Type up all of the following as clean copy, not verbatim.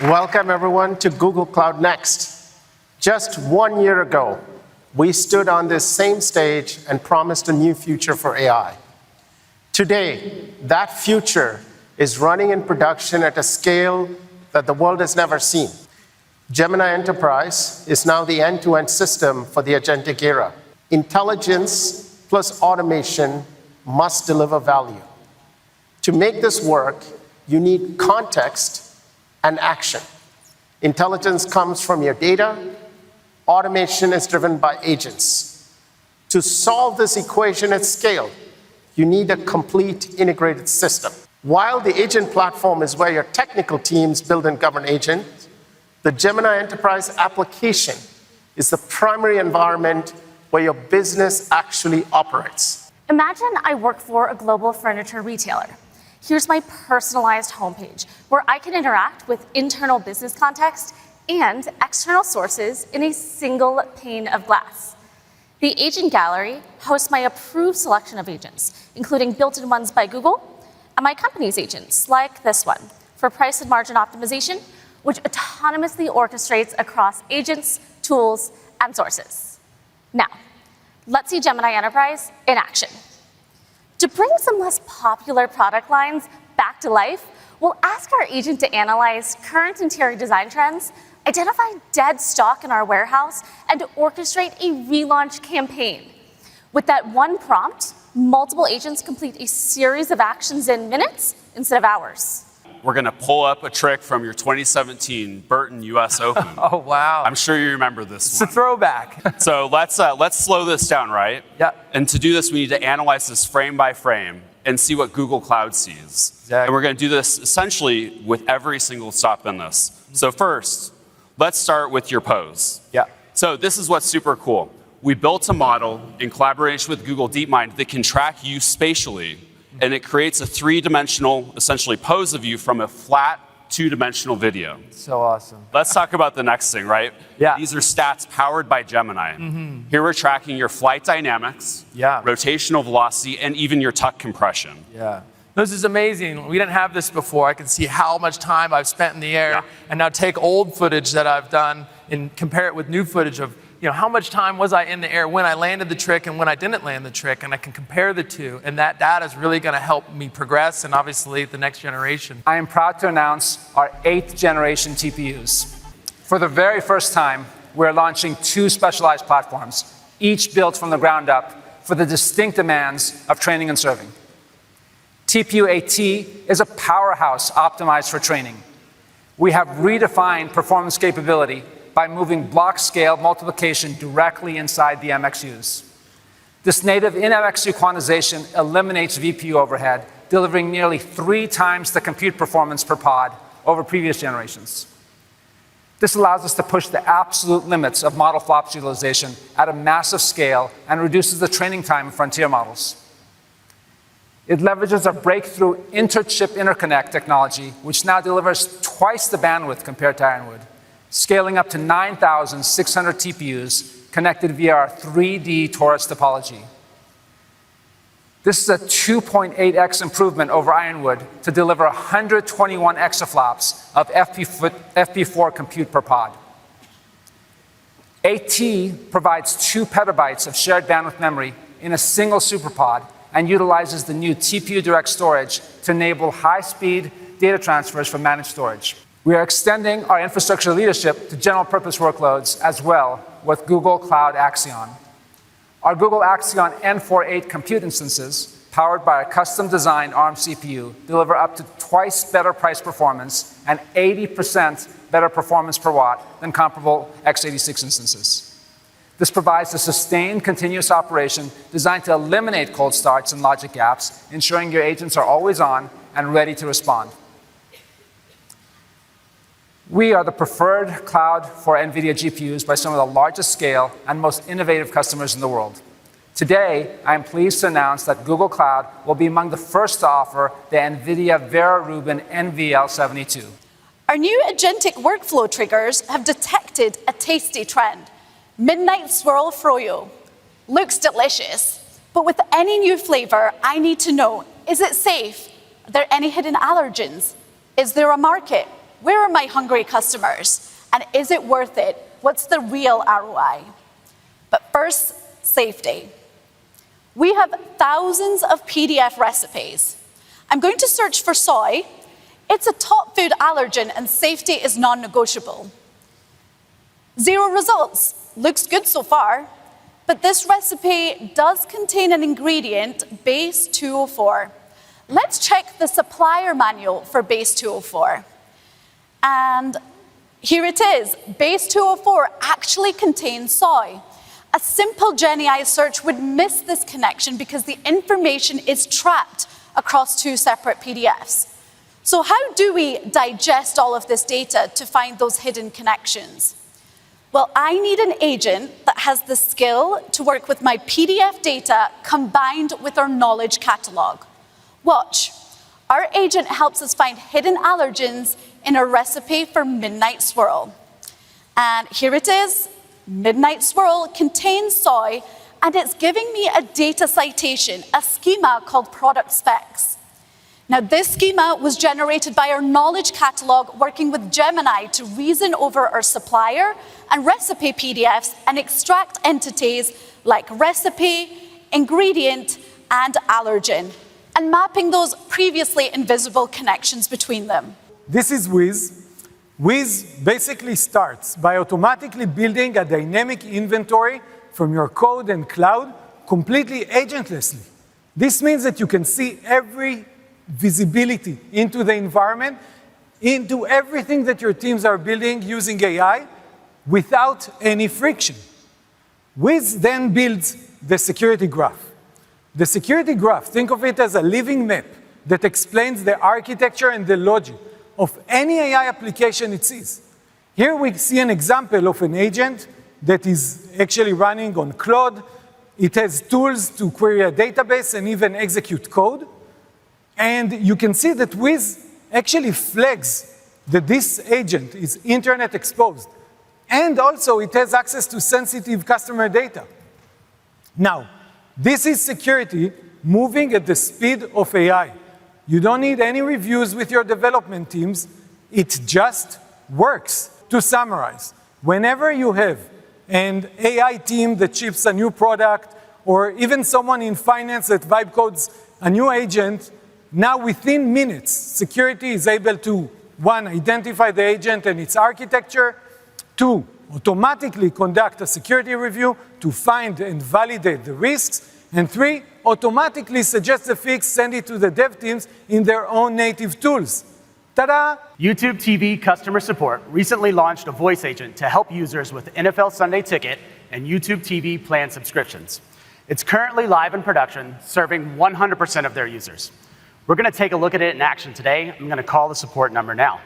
Welcome, everyone, to Google Cloud Next. Just 1 year ago, we stood on this same stage and promised a new future for AI. Today, that future is running in production at a scale that the world has never seen. Gemini Enterprise is now the end-to-end system for the agentic era. Intelligence plus automation must deliver value. To make this work, you need context and action. Intelligence comes from your data. Automation is driven by agents. To solve this equation at scale, you need a complete integrated system. While the agent platform is where your technical teams build and govern agents, the Gemini Enterprise application is the primary environment where your business actually operates. Imagine I work for a global furniture retailer. Here's my personalized homepage, where I can interact with internal business context and external sources in a single pane of glass. The agent gallery hosts my approved selection of agents, including built-in ones by Google, and my company's agents, like this one, for price and margin optimization, which autonomously orchestrates across agents, tools, and sources. Now, let's see Gemini Enterprise in action. To bring some less popular product lines back to life, we'll ask our agent to analyze current interior design trends, identify dead stock in our warehouse, and orchestrate a relaunch campaign. With that one prompt, multiple agents complete a series of actions in minutes instead of hours. We're going to pull up a trick from your 2017 Burton US Open. Oh, wow. I'm sure you remember this It's one. a throwback. So let's slow this down, right? Yeah. And to do this, we need to analyze this frame by frame and see what Google Cloud sees. Exactly. And we're going to do this essentially with every single stop in this. So first, let's start with your pose. Yeah. So this is what's super cool. We built a model in collaboration with Google DeepMind that can track you spatially, and it creates a three-dimensional, essentially, pose of you from a flat, two-dimensional video. So awesome. Let's talk about the next thing, right? Yeah. These are stats powered by Gemini. Here we're tracking your flight dynamics, Yeah. rotational velocity, and even your tuck compression. Yeah. This is amazing. We didn't have this before. I can see how much time I've spent in the air, Yeah. and now take old footage that I've done and compare it with new footage of, how much time was I in the air when I landed the trick and when I didn't land the trick, and I can compare the two, and that data is really going to help me progress and obviously the next generation. I am proud to announce our 8th generation TPUs. For the very first time, we're launching 2 specialized platforms, each built from the ground up for the distinct demands of training and serving. TPU AT is a powerhouse optimized for training. We have redefined performance capability by moving block scale multiplication directly inside the MXUs. This native in-MXU quantization eliminates VPU overhead, delivering nearly 3 times the compute performance per pod over previous generations. This allows us to push the absolute limits of model flops utilization at a massive scale and reduces the training time of frontier models. It leverages our breakthrough inter-chip interconnect technology, which now delivers twice the bandwidth compared to Ironwood, scaling up to 9,600 TPUs connected via our 3D torus topology. This is a 2.8x improvement over Ironwood to deliver 121 exaflops of FP4 compute per pod. AT provides 2 petabytes of shared bandwidth memory in a single superpod and utilizes the new TPU direct storage to enable high-speed data transfers from managed storage. We are extending our infrastructure leadership to general purpose workloads as well with Google Cloud Axion. Our Google Axion N48 compute instances, powered by a custom-designed ARM CPU, deliver up to twice better price performance and 80% better performance per watt than comparable x86 instances. This provides a sustained continuous operation designed to eliminate cold starts and logic gaps, ensuring your agents are always on and ready to respond. We are the preferred cloud for Nvidia GPUs by some of the largest scale and most innovative customers in the world. Today, I am pleased to announce that Google Cloud will be among the first to offer the Nvidia Vera Rubin NVL72. Our new agentic workflow triggers have detected a tasty trend. Midnight swirl froyo. Looks delicious, but with any new flavor, I need to know, is it safe? Are there any hidden allergens? Is there a market? Where are my hungry customers? And is it worth it? What's the real ROI? But first, safety. We have thousands of PDF recipes. I'm going to search for soy. It's a top food allergen and safety is non-negotiable. 0 results. Looks good so far. But this recipe does contain an ingredient, base 204. Let's check the supplier manual for base 204. And here it is. Base 204 actually contains soy. A simple GenAI search would miss this connection because the information is trapped across 2 separate PDFs. So how do we digest all of this data to find those hidden connections? Well, I need an agent that has the skill to work with my PDF data combined with our knowledge catalog. Watch. Our agent helps us find hidden allergens in a recipe for Midnight Swirl. And here it is. Midnight Swirl contains soy, and it's giving me a data citation, a schema called product specs. Now, this schema was generated by our knowledge catalog working with Gemini to reason over our supplier and recipe PDFs and extract entities like recipe, ingredient, and allergen, and mapping those previously invisible connections between them. This is Wiz. Wiz basically starts by automatically building a dynamic inventory from your code and cloud completely agentlessly. This means that you can see every visibility into the environment, into everything that your teams are building using AI without any friction. Wiz then builds the security graph. The security graph, think of it as a living map that explains the architecture and the logic of any AI application it sees. Here we see an example of an agent that is actually running on Claude. It has tools to query a database and even execute code. And you can see that Wiz actually flags that this agent is internet exposed. And also it has access to sensitive customer data. Now, this is security moving at the speed of AI. You don't need any reviews with your development teams. It just works. To summarize, whenever you have an AI team that ships a new product, or even someone in finance that vibe codes a new agent, now within minutes, security is able to, 1, identify the agent and its architecture, 2, automatically conduct a security review to find and validate the risks, and 3, automatically suggest a fix, send it to the dev teams in their own native tools. Ta-da! YouTube TV customer support recently launched a voice agent to help users with NFL Sunday Ticket and YouTube TV plan subscriptions. It's currently live in production, serving 100% of their users. We're going to take a look at it in action today. I'm going to call the support number now.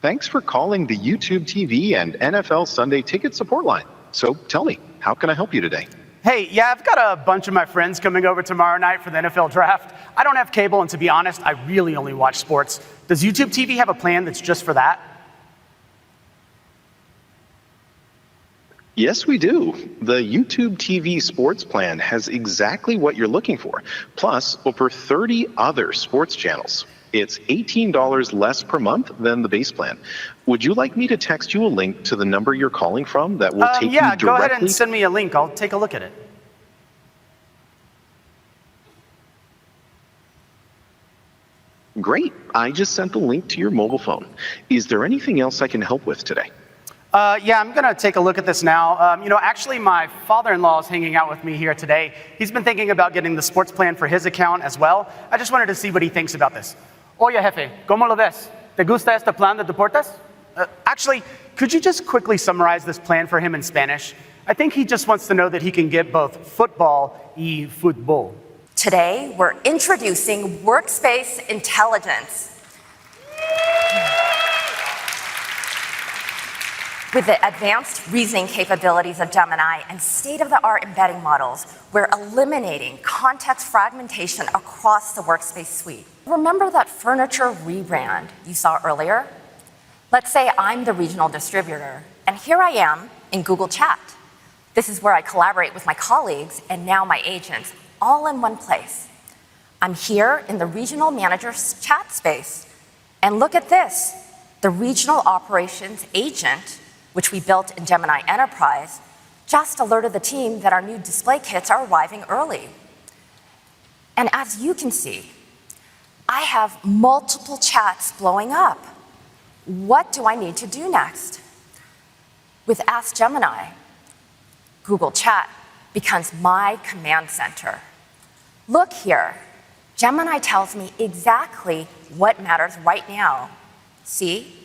Thanks for calling the YouTube TV and NFL Sunday Ticket support line. So tell me, how can I help you today? Hey, yeah, I've got a bunch of my friends coming over tomorrow night for the NFL draft. I don't have cable, and to be honest, I really only watch sports. Does YouTube TV have a plan that's just for that? Yes, we do. The YouTube TV sports plan has exactly what you're looking for, plus over 30 other sports channels. It's $18 less per month than the base plan. Would you like me to text you a link to the number you're calling from that will take you directly? Yeah, go ahead and send me a link. I'll take a look at it. Great. I just sent the link to your mobile phone. Is there anything else I can help with today? Yeah, I'm going to take a look at this now. Actually, my father-in-law is hanging out with me here today. He's been thinking about getting the sports plan for his account as well. I just wanted to see what he thinks about this. Oye, jefe, ¿cómo lo ves? ¿Te gusta este plan de deportes? Actually, could you just quickly summarize this plan for him in Spanish? I think he just wants to know that he can get both football y fútbol. Today, we're introducing Workspace Intelligence. With the advanced reasoning capabilities of Gemini and state-of-the-art embedding models, we're eliminating context fragmentation across the Workspace suite. Remember that furniture rebrand you saw earlier? Let's say I'm the regional distributor, and here I am in Google Chat. This is where I collaborate with my colleagues and now my agents, all in one place. I'm here in the regional manager's chat space, and look at this. The regional operations agent, which we built in Gemini Enterprise, just alerted the team that our new display kits are arriving early. And as you can see, I have multiple chats blowing up. What do I need to do next? With Ask Gemini, Google Chat becomes my command center. Look here, Gemini tells me exactly what matters right now. See?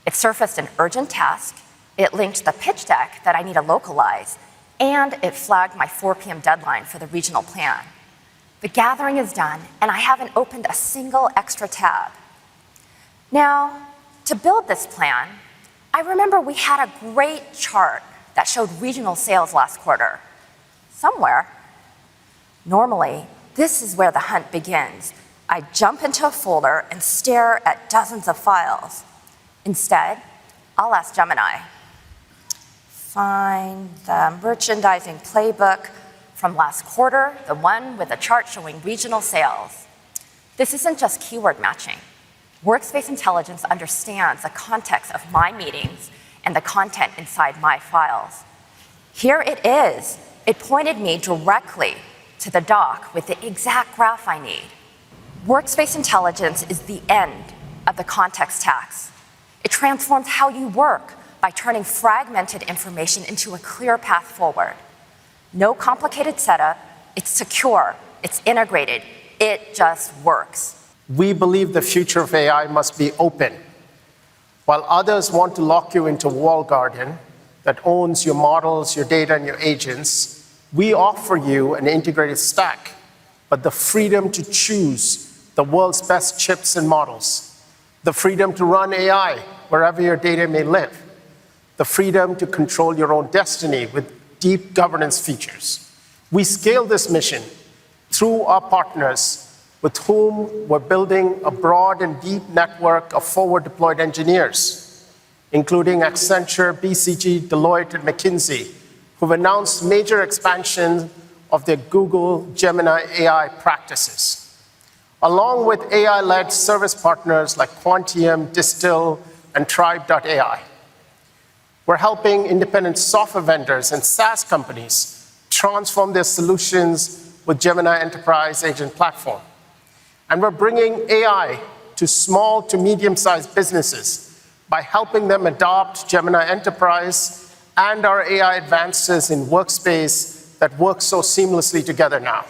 It surfaced an urgent task, it linked the pitch deck that I need to localize, and it flagged my 4 p.m. deadline for the regional plan. The gathering is done, and I haven't opened a single extra tab. Now, to build this plan, I remember we had a great chart that showed regional sales last quarter. Somewhere. Normally, this is where the hunt begins. I jump into a folder and stare at dozens of files. Instead, I'll ask Gemini. Find the merchandising playbook from last quarter, the one with the chart showing regional sales. This isn't just keyword matching. Workspace Intelligence understands the context of my meetings and the content inside my files. Here it is. It pointed me directly to the doc with the exact graph I need. Workspace Intelligence is the end of the context tax. It transforms how you work by turning fragmented information into a clear path forward. No complicated setup, it's secure, it's integrated, it just works. We believe the future of AI must be open. While others want to lock you into a walled garden that owns your models, your data, and your agents, we offer you an integrated stack, but the freedom to choose the world's best chips and models, the freedom to run AI wherever your data may live, the freedom to control your own destiny with deep governance features. We scale this mission through our partners with whom we're building a broad and deep network of forward-deployed engineers, including Accenture, BCG, Deloitte, and McKinsey, who've announced major expansion of their Google Gemini AI practices, along with AI-led service partners like Quantium, Distill, and Tribe.ai. We're helping independent software vendors and SaaS companies transform their solutions with Gemini Enterprise Agent Platform. And we're bringing AI to small to medium-sized businesses by helping them adopt Gemini Enterprise and our AI advances in Workspace that work so seamlessly together now.